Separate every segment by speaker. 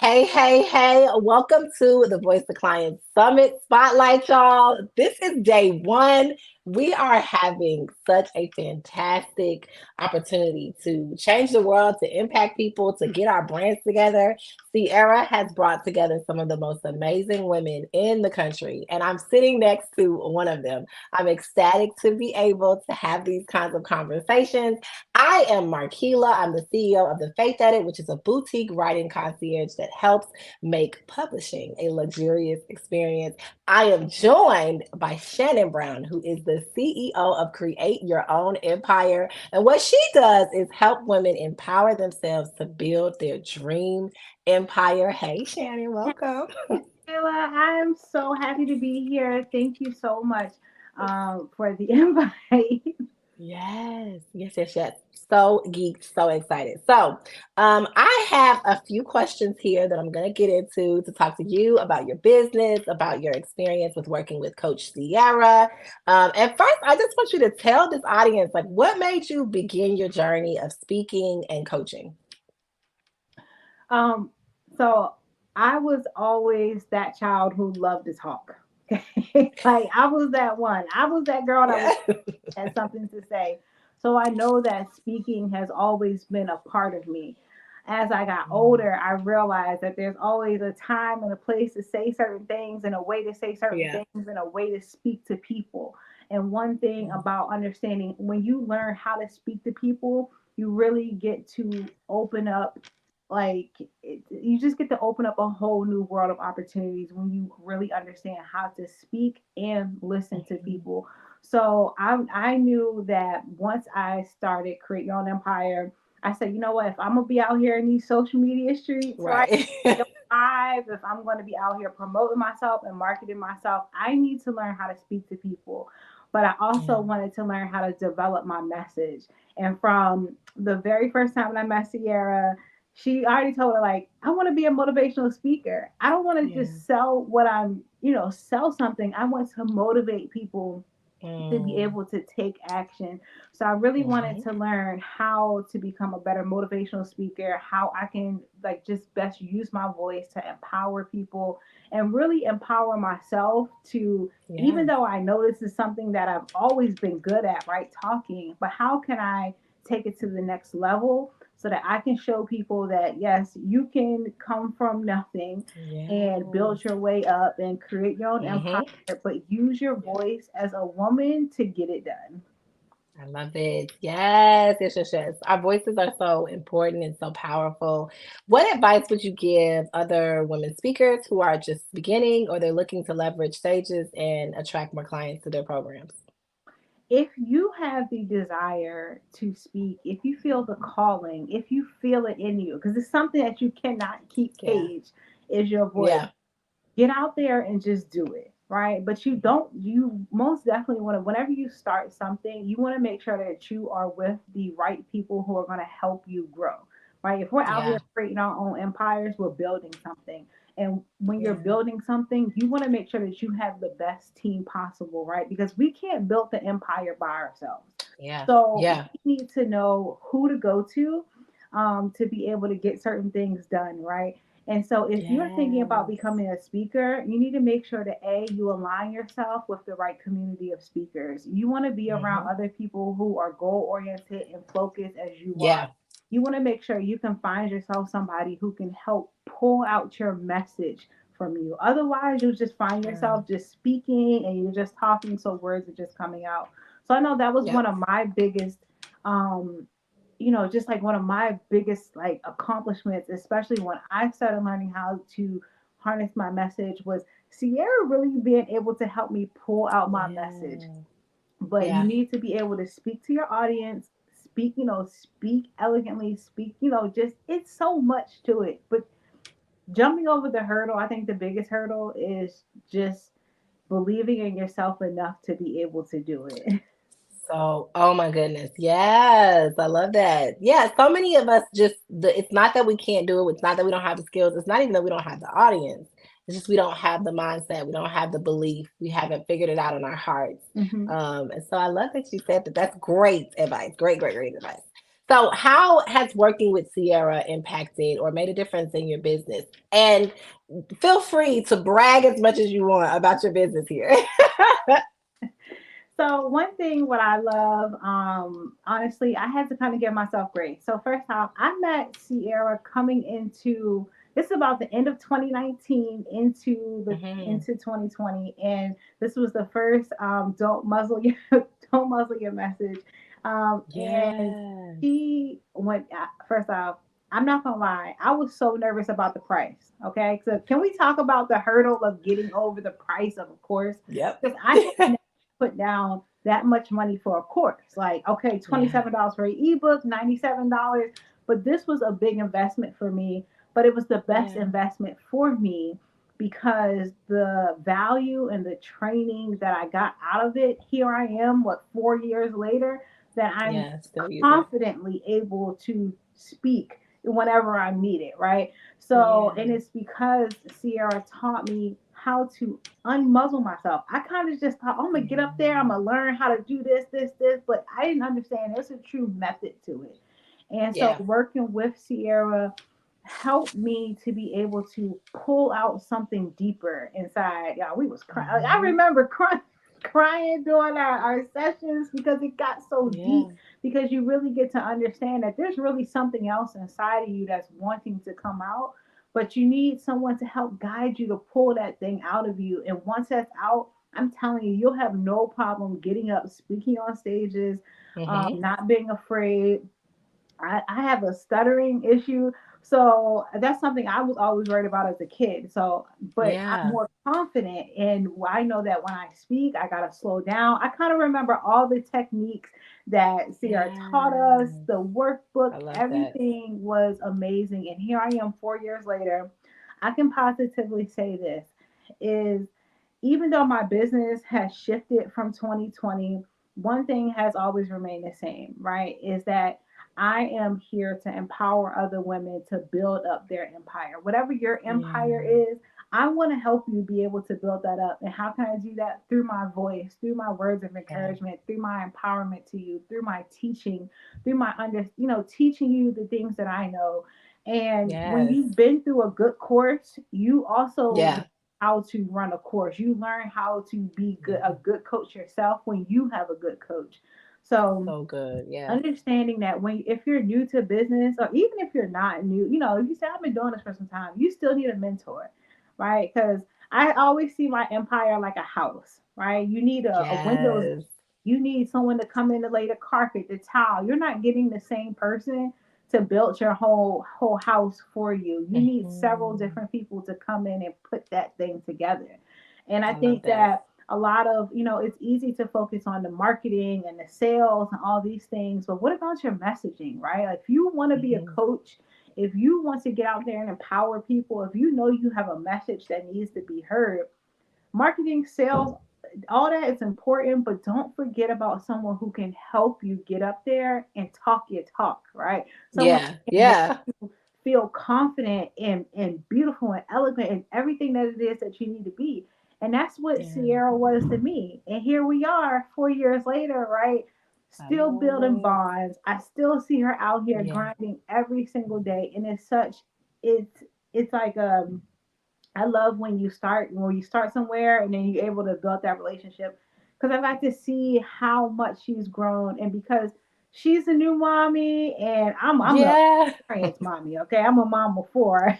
Speaker 1: Hey. Welcome to the Voice the Client Summit Spotlight, y'all. This is day one. We are having such a fantastic opportunity to change the world, to impact people, to get our brands together. Sierra has brought together some of the most amazing women in the country, and I'm sitting next to one of them. I'm ecstatic to be able to have these kinds of conversations. I am Marquila. I'm the CEO of The Faith Edit, which is a boutique writing concierge that helps make publishing a luxurious experience. I am joined by Shannon Brown, who is the CEO of Create Your Own Empire. And what she does is help women empower themselves to build their dream empire. Hey, Shannon, welcome.
Speaker 2: Kayla, I'm so happy to be here. Thank you so much for the invite.
Speaker 1: Yes. So geeked, so excited. I have a few questions here that I'm going to get into to talk to you about your business, about your experience with working with Coach Sierra. And first, I just want you to tell this audience, like, what made you begin your journey of speaking and coaching?
Speaker 2: Um, so I was always that child who loved to talk. Like I was that one. I was that girl that was
Speaker 1: Yeah.
Speaker 2: had something to say. So I know that speaking has always been a part of me. As I got
Speaker 1: Mm,
Speaker 2: older, I realized that there's always a time and a place to say certain things and a way to say certain
Speaker 1: yeah.
Speaker 2: things and a way to speak to people. And one thing
Speaker 1: Mm,
Speaker 2: about understanding when you learn how to speak to people, you really get to open up you just get to open up a whole new world of opportunities when you really understand how to speak and listen to
Speaker 1: mhm.
Speaker 2: people. So I knew that once I started Create Your Own Empire, I said, you know what, if I'm gonna be out here in these social media streets, right?
Speaker 1: Right.
Speaker 2: Live, if I'm going to be out here promoting myself and marketing myself, I need to learn how to speak to people. But I
Speaker 1: Yeah.
Speaker 2: also wanted to learn how to develop my message. And from the very first time when I met Sierra, she already told her, like, I want to be a motivational speaker. I don't want to
Speaker 1: Yeah.
Speaker 2: just sell sell something. I want to motivate people to be
Speaker 1: Mm,
Speaker 2: able to take action. So I really wanted
Speaker 1: mhm.
Speaker 2: to learn how to become a better motivational speaker, how I can like just best use my voice to empower people and really empower myself to, even
Speaker 1: Yes.
Speaker 2: though I know this is something that I've always been good at, right? Talking, but how can I take it to the next level so that I can show people that yes, you can come from nothing and
Speaker 1: Yes.
Speaker 2: build your way up and create your own empire,
Speaker 1: Mhm.
Speaker 2: but use your voice as a woman to get it done.
Speaker 1: I love it. Yes. Our voices are so important and so powerful. What advice would you give other women speakers who are just beginning or they're looking to leverage stages and attract more clients to their programs?
Speaker 2: If you have the desire to speak, if you feel the calling, if you feel it in you, because it's something that you cannot keep
Speaker 1: Yeah.
Speaker 2: caged, is your voice.
Speaker 1: Yeah.
Speaker 2: Get out there and just do it, right? But
Speaker 1: Mhm.
Speaker 2: you most definitely want to, whenever you start something, you want to make sure that you are with the right people who are going to help you grow, right? If we're out
Speaker 1: Yeah.
Speaker 2: here creating our own empires, we're building something. And when you're
Speaker 1: Yeah.
Speaker 2: building something, you want to make sure that you have the best team possible, right? Because we can't build the empire by ourselves.
Speaker 1: Yeah.
Speaker 2: So
Speaker 1: Yeah.
Speaker 2: we need to know who to go to be able to get certain things done, right? And so if you're thinking about
Speaker 1: Yes.
Speaker 2: becoming a speaker, you need to make sure that you align yourself with the right community of speakers. You want to be around
Speaker 1: Hmm.
Speaker 2: other people who are goal oriented and focused as you are.
Speaker 1: Yeah.
Speaker 2: You want to make sure you can find yourself somebody who can help pull out your message from you. Otherwise, you'll just find
Speaker 1: Yeah.
Speaker 2: yourself just speaking and you're just talking, so words are just coming out. So I know that was one
Speaker 1: Yep.
Speaker 2: of my biggest um just like one of my biggest like accomplishments, especially when I started learning how to harness my message, was Sierra really being able to help me pull out my message.
Speaker 1: Yeah.
Speaker 2: But you
Speaker 1: Yeah.
Speaker 2: need to be able to speak to your audience, speak elegantly, just it's so much to it. But jumping over the hurdle, I think the biggest hurdle is just believing in yourself enough to be able to do it.
Speaker 1: So, oh my goodness. Yes, I love that. Yeah, so many of us it's not that we can't do it. It's not that we don't have the skills. It's not even that we don't have the audience. It's just we don't have the mindset. We don't have the belief. We haven't figured it out in our hearts.
Speaker 2: Hmm.
Speaker 1: And so I love that you said that. That's great advice. Great advice. So, how has working with Sierra impacted or made a difference in your business? And feel free to brag as much as you want about your business here.
Speaker 2: So one thing what I love, honestly, I had to kind of give myself grace. So first off, I met Sierra coming into this is about the end of 2019
Speaker 1: Hmm.
Speaker 2: into 2020, and this was the first don't muzzle your don't muzzle your message. And
Speaker 1: Yes.
Speaker 2: she went first off. I'm not gonna lie, I was so nervous about the price. Okay, so can we talk about the hurdle of getting over the price of a course?
Speaker 1: Yep.
Speaker 2: Because I had put down that much money for a course. Like, okay,
Speaker 1: Yeah.
Speaker 2: $27 for an ebook, $97. But this was a big investment for me. But it was the best
Speaker 1: Yeah.
Speaker 2: investment for me because the value and the training that I got out of it, here I am, what, 4 years later, that I'm
Speaker 1: Yeah. Still use it.
Speaker 2: confidently able to speak whenever I need it, right? So, and
Speaker 1: Yeah.
Speaker 2: it's because Sierra taught me how to unmuzzle myself. I kind of just thought, oh, I'm gonna get up there, I'm
Speaker 1: Mhm.
Speaker 2: gonna learn how to do this, but I didn't understand there's a true method to it. And so
Speaker 1: Yeah.
Speaker 2: working with Sierra helped me to be able to pull out something deeper inside. Yeah, we was crying. Like, I
Speaker 1: Hmm.
Speaker 2: remember crying during our sessions because it got so deep,
Speaker 1: Yeah.
Speaker 2: because you really get to understand that there's really something else inside of you that's wanting to come out, but you need someone to help guide you to pull that thing out of you. And once that's out, I'm telling you, you'll have no problem getting up, speaking on stages,
Speaker 1: Hmm.
Speaker 2: not being afraid. I have a stuttering issue. So that's something I was always worried about as a kid. So, but I'm
Speaker 1: Yeah.
Speaker 2: more confident, and I know that when I speak, I got to slow down. I kind of remember all the techniques that Sierra taught us,
Speaker 1: Yeah.
Speaker 2: the workbook,
Speaker 1: I love that.
Speaker 2: everything was amazing. And here I am 4 years later. I can positively say this is, even though my business has shifted from 2020, one thing has always remained the same, right? Is that I am here to empower other women to build up their empire. Whatever your empire
Speaker 1: Yeah.
Speaker 2: is, I want to help you be able to build that up. And how can I do that? Through my voice, through my words of
Speaker 1: Yeah.
Speaker 2: encouragement, through my empowerment to you, through my teaching, through my teaching you the things that I know. And when
Speaker 1: Yes.
Speaker 2: you've been through a good course, you also
Speaker 1: Yeah.
Speaker 2: how to run a course. You learn how to be good, a
Speaker 1: Yeah.
Speaker 2: good coach yourself when you have a good coach. So
Speaker 1: So good. Yeah.
Speaker 2: understanding that when if you're new to business, or even if you're not new, if you say I've been doing this for some time, you still need a mentor, right? Because I always see my empire like a house, right? You need a windows,
Speaker 1: Yes.
Speaker 2: you need someone to come in to lay the carpet, the towel. You're not getting the same person to build your whole house for you. You need several
Speaker 1: Hmm.
Speaker 2: different people to come in and put that thing together. And I
Speaker 1: I love
Speaker 2: think
Speaker 1: that.
Speaker 2: that a lot of, it's easy to focus on the marketing and the sales and all these things, but what about your messaging, right? Like, if you want to be a
Speaker 1: Hmm.
Speaker 2: coach, if you want to get out there and empower people, if you know you have a message that needs to be heard, marketing, sales, all that is important, but don't forget about someone who can help you get up there and talk your talk, right? Someone
Speaker 1: Yeah.
Speaker 2: who can make
Speaker 1: Yeah.
Speaker 2: you feel confident and beautiful and elegant and everything that it is that you need to be. And that's what
Speaker 1: Yeah.
Speaker 2: Sierra was to me. And here we are 4 years later, right?
Speaker 1: I
Speaker 2: Still
Speaker 1: love
Speaker 2: building
Speaker 1: it.
Speaker 2: bonds. I still see her out here
Speaker 1: Yeah.
Speaker 2: grinding every single day. And it's like I love when you start somewhere and then you're able to build that relationship, because I got to see how much she's grown, and because she's a new mommy and I'm a
Speaker 1: Yeah.
Speaker 2: experienced mommy. Okay, I'm a mom before,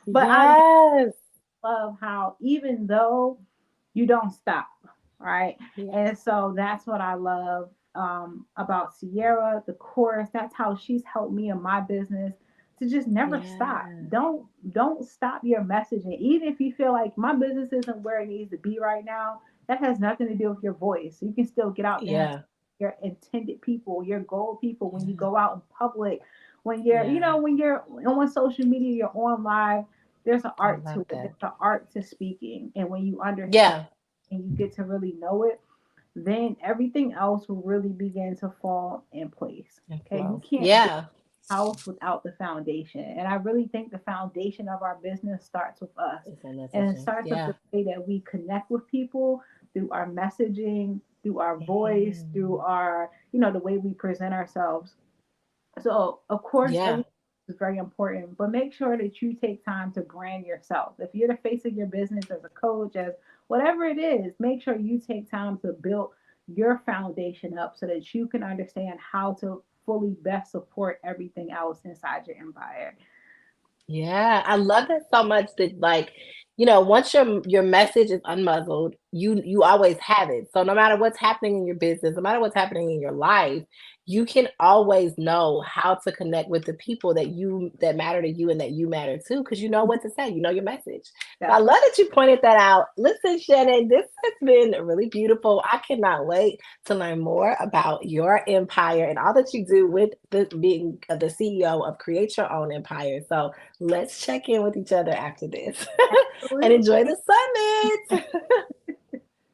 Speaker 2: but I
Speaker 1: Yes.
Speaker 2: love how even though you don't stop, right?
Speaker 1: Yeah.
Speaker 2: And so that's what I love about Sierra, the course. That's how she's helped me in my business to just never stop.
Speaker 1: Yeah.
Speaker 2: Don't stop your messaging, even if you feel like my business isn't where it needs to be right now. That has nothing to do with your voice. You can still get out there and
Speaker 1: Yeah.
Speaker 2: your intended people, your goal people, when you
Speaker 1: Yeah.
Speaker 2: go out in public,
Speaker 1: Yeah.
Speaker 2: when you're on social media, you're on live, there's an
Speaker 1: I
Speaker 2: art to
Speaker 1: love
Speaker 2: it.
Speaker 1: that.
Speaker 2: There's an art to speaking. And when you understand
Speaker 1: Yeah.
Speaker 2: and you get to really know it, then everything else will really begin to fall in place.
Speaker 1: And
Speaker 2: Okay. You
Speaker 1: flow.
Speaker 2: can't build
Speaker 1: Yeah.
Speaker 2: a house without the foundation. And I really think the foundation of our business starts with us.
Speaker 1: It's a
Speaker 2: And it
Speaker 1: messaging.
Speaker 2: starts with
Speaker 1: Yeah.
Speaker 2: the way that we connect with people through our messaging, through our voice, through
Speaker 1: Mhm.
Speaker 2: our, the way we present ourselves. So, of course,
Speaker 1: Yeah.
Speaker 2: everything is very important, but make sure that you take time to brand yourself. If you're the face of your business as a coach, as whatever it is, make sure you take time to build your foundation up so that you can understand how to fully best support everything else inside your empire.
Speaker 1: Yeah, I love that so much that like, once your message is unmuzzled, you always have it. So no matter what's happening in your business, no matter what's happening in your life, you can always know how to connect with the people that matter to you and that you matter to because you know what to say, you know your message. So I
Speaker 2: That's
Speaker 1: love that you pointed that out. Listen, Shannon, this has been really beautiful. I cannot wait to learn more about your empire and all that you do with being the CEO of Create Your Own Empire. So let's check in with each other after this and
Speaker 2: absolutely.
Speaker 1: enjoy the summit.